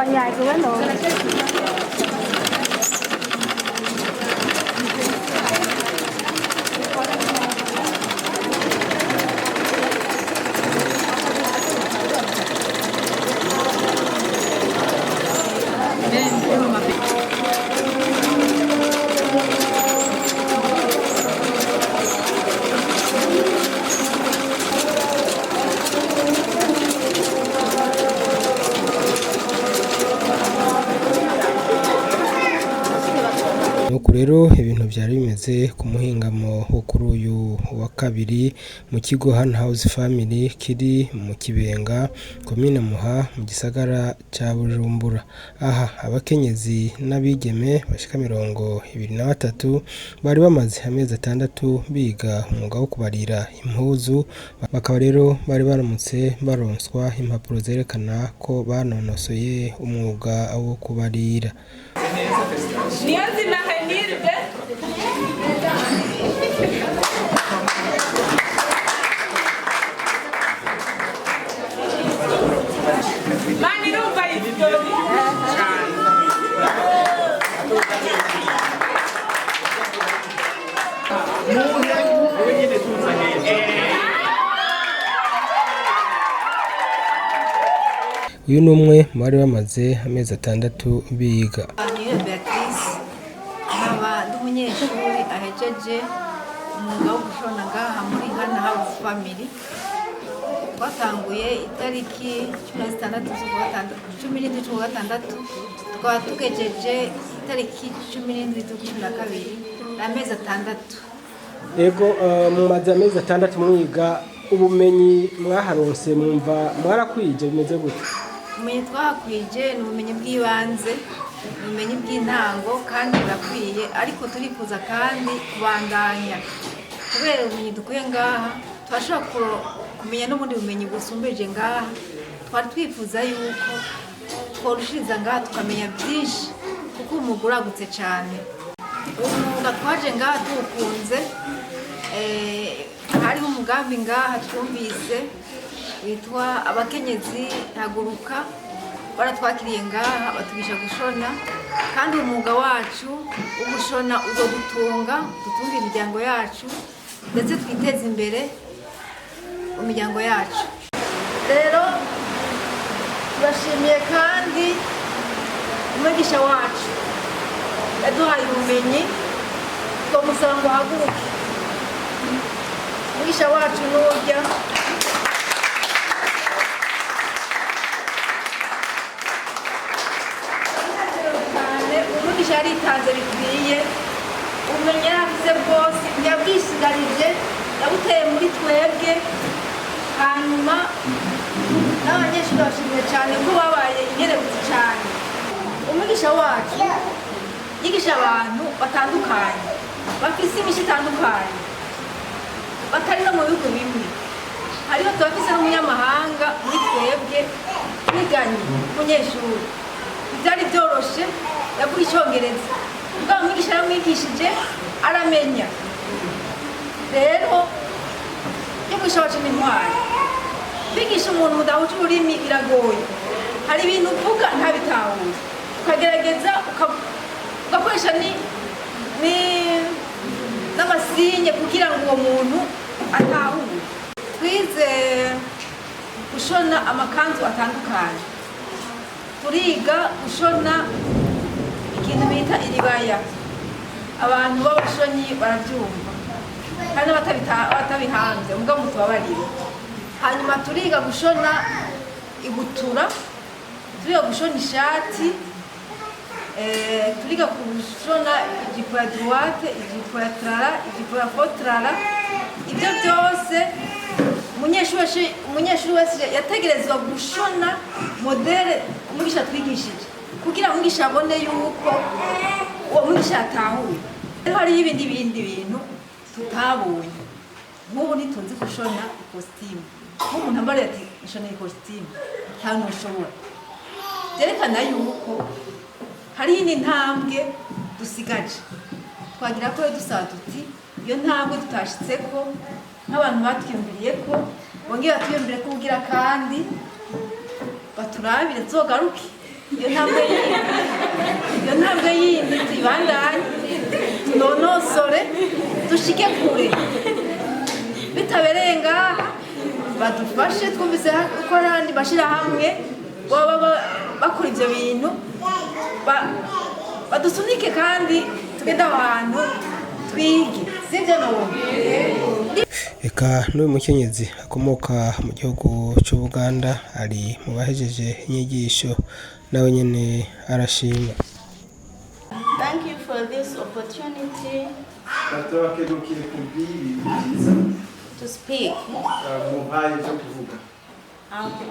wanyagiwe none. nuko rero ibintu byari bimeze ku muhingamo wo kuri uyu wa kabiri mu kigo Hano House Family kiri mu Kibenga komine Muha mu gisagara ca Bujumbura. Aha abakenyezi n'abigeme bashika 23 bari bamaze amezi 6 biga umwuga wo kubarira impuzu, bakaba rero bari baramutse baronswa impapuro zerekana ko banonosoye umwuga wo kubarira. Uyu numwe bari bamaze amezi 6 biga. Umunyeshuri ahejeje umwuga wo gushona ngaha muri Hano House Family. Twatanguye itariki 17 z'ukwa gatandatu, tukaba tugejeje itariki 17 z'ukwa kabiri, amezi 6. Ego mumaze amezi 6 mwiga, ubumenyi mwaharonse mwumva mwarakwije bimeze gute? Ubumenyi twahakwije ni ubumenyi bw'ibanze, ubumenyi bw'intango kandi burakwiye, ariko turifuza kandi kubandanya kubera ubumenyi dukuye ngaha twashobora kumenya n'ubundi bumenyi busumbije ngaha. Twari twifuza yuko tworushiriza ngaha tukamenya byinshi kuko umwuga uragutse cyane. Umwuga twaje ngaha tuwukunze, hariho umugambi ngaha twumvise witwa abakenyezi haguruka, baratwakiriye ngaha batugisha gushona, kandi umwuga wacu ugushona uzodutunga, dutunga imiryango yacu ndetse twiteze imbere mu miryango yacu. Rero turashimiye kandi umwigisha wacu yaduhaye ubumenyi, twamusaba ngo haguruke. Umwigisha wacu n'urya umwigisha yaritanze bikwiye, ubumenyi yaravuze bwose yabwisigarije, yabuteye muri twebwe. Hanyuma n'abanyeshuri bashimiye cyane ko babaye inkerebutsi cyane. Umwigisha wacu yigisha abantu batandukanye, bafise imico itandukanye, batari no mu bihugu bimwe. Hariho tubafise n'umunyamahanga muri twebwe twiganye umunyeshuri, byari byoroshe, yavuga icyongereza, ubwo umwigisha yaramwigishije aramenya. Rero umwigisha wacu ni intwari. Kwigisha umuntu mudahuje ururimi biragoye, hari ibintu uvuga ntabitahuye, ukagerageza ugakoresha n'amasinye kugira ngo uwo muntu atahure. Twize gushona amakanzu atandukanye, turiga gushona ikintu bita iribaya. Abantu b'abashonyi barabyumva, hari n'abatabihanze mugabo mutubabarire. Hanyuma turiga gushona ibutura, turiga gushona ishati, turiga gushona ijipo ya droite, ijipo ya trara, ijipo ya fotrara. Ibyo byose umunyeshuri wese yategerezwa gushona modele umwigisha twigishije kugira ngo umwigisha abone yuko uwo mwigisha yatahuye. Hariho ibindi bintu tutabonye, nk'ubu ntitunzi gushona ikositimu. Nk'umuntu ambariye ati nshona ikositimu, nta n'ushobora. Byerekana yuko hariho indi ntambwe dusigaje, twagira ko dusaba tuti iyo ntambwe tutashitse ko nk'abantu batwiyumviriye ko bongera batwiyumvire ko ugira kandi baturabire tuzogaruke iyo ntambwe yindi tuyibandanye tunonosore dushike kure bitabereye ngaha badufashe twumvise ko abandi bashira hamwe baba bakora ibyo bintu badusunike kandi tugenda ahantu twige sibyo n'ubu. Eka n'uyu mukenyezi akomoka mu gihugu cy'u Buganda ari mu bahejeje inyigisho nawe nyene arashima. Thank you for this opportunity to speak.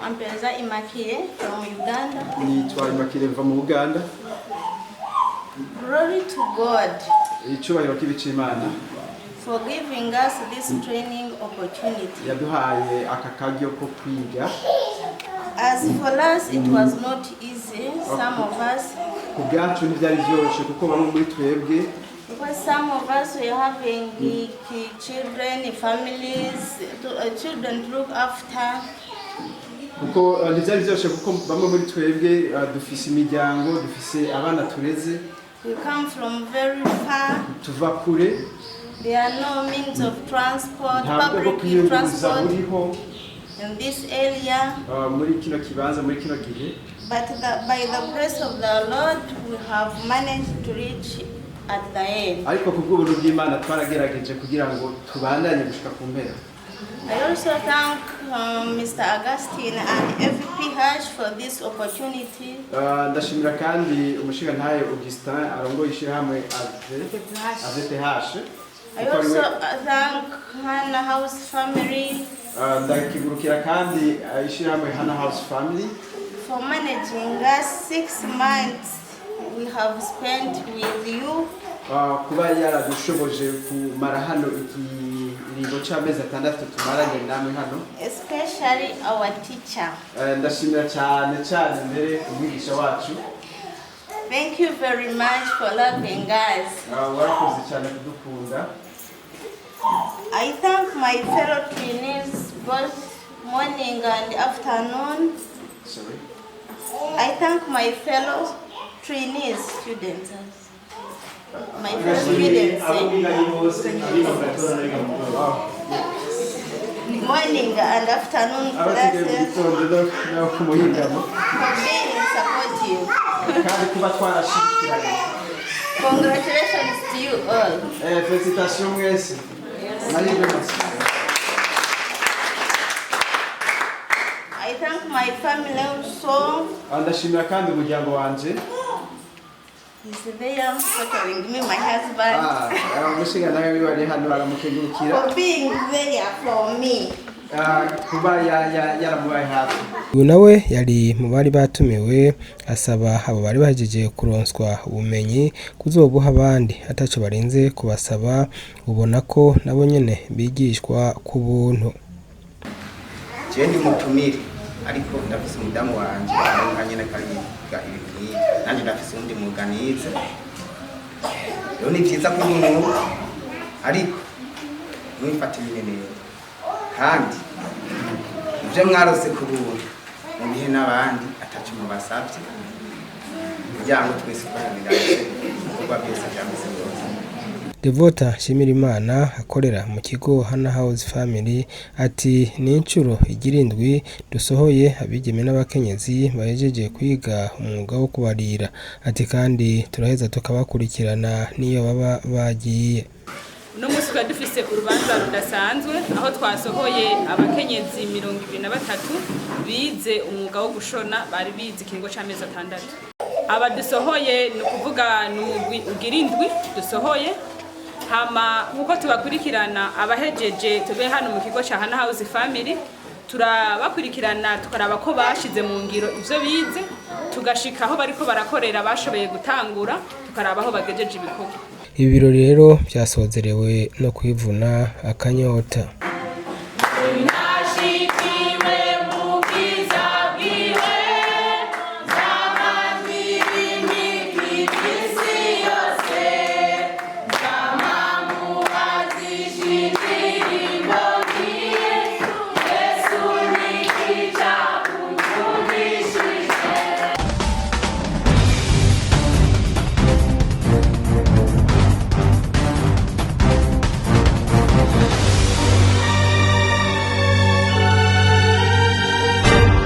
I'm Peza Imakire from Uganda. Nitwa Imakire mva mu Uganda. Glory to God Icyubahiro k'ibicimana for giving us this training opportunity. Yaduhaye aka kagyo ko kwiga. As for us it was not easy, some of us. Ku bwacu ntibyari byoroshye kuko bamwe muri twebwe Because some of us were having children, families, children to look after. Kuko ntibyari byoroshye kuko bamwe muri twebwe dufise imiryango, dufise abana tureze. We come from very far. Tuva kure. There are no means of transport, public transport in this area. Muri kino kibanza muri kino gihe. But by the grace of the Lord, we have managed to reach at the end. Ariko kubw'ubuntu bw'Imana twaragerageje kugira ngo tubandanye gushika ku mpera. I also thank Mr. Augustine and FPH for this opportunity. Ndashimira kandi umushingantahe Augustin arongoye ishyirahamwe AZTH. I also thank Hannah House family. Ndakigurukira kandi ishyirahamwe Hannah House family For managing us 6 months we have spent with you. Kuba yaradushoboje kumara hano ikiringo cy'amezi 6 tumaranye namwe hano. Especially our teacher. Ndashimira cyane mbere umwigisha wacu. Thank you very much for loving us. Warakoze cyane kudukunda. I thank my fellow trainees both morning and afternoon. Sorry. I thank my fellow trainees, students. My fellow students. Morning and afternoon classes for being supportive. Congratulations to you all. Félicitations, merci. I thank my family also. Ndashimira kandi umuryango wanje. He's there supporting me, my husband. Umushingantahe wiwe ari hano aramukengurukira. For being there for me. Kuba yaramubaye hafi. Uyu nawe yari mu bari batumiwe asaba abo bari bahejeje kuronswa ubumenyi kuzobuha abandi ataco barenze kubasaba, ubona ko nabo nyene bigishwa ku buntu. Je ndi mutumire ariko ndafise umudamu wanje nkanye na kariga ibintu nanjye ndafise undi muganize. Rero ni byiza ko umuntu ariko mwifatire neza kandi ibyo mwarose kubura mu bihe n'abandi atacu mubasabye kugira ngo twese twaganire kuba byose byameze neza. Devota Shimirimana akorera mu kigo Hannah House Family ati ni incuro igira 7 dusohoye abigeme n'abakenyezi bahejeje kwiga umwuga wo kubarira, ati kandi turaheza tukabakurikirana niyo baba bagiye. No musi kwa dufise urubanza rudasanzwe aho twasohoye abakenyezi 23 bize umwuga wo gushona, bari bize ikiringo c'amezi 6. Aba dusohoye no kuvuga n'umugwi ugira 7 dusohoye. Hama nkuko tubakurikirana abahejeje tube hano mu kigo cha Hannah House Family, turabakurikirana tukaraba ko bashize mu ngiro ivyo bize, tugashika aho bariko barakorera bashoboye gutangura, tukaraba aho bagejeje ibikorwa. Ibi birori rero byasozerewe no kwivuna akanyota.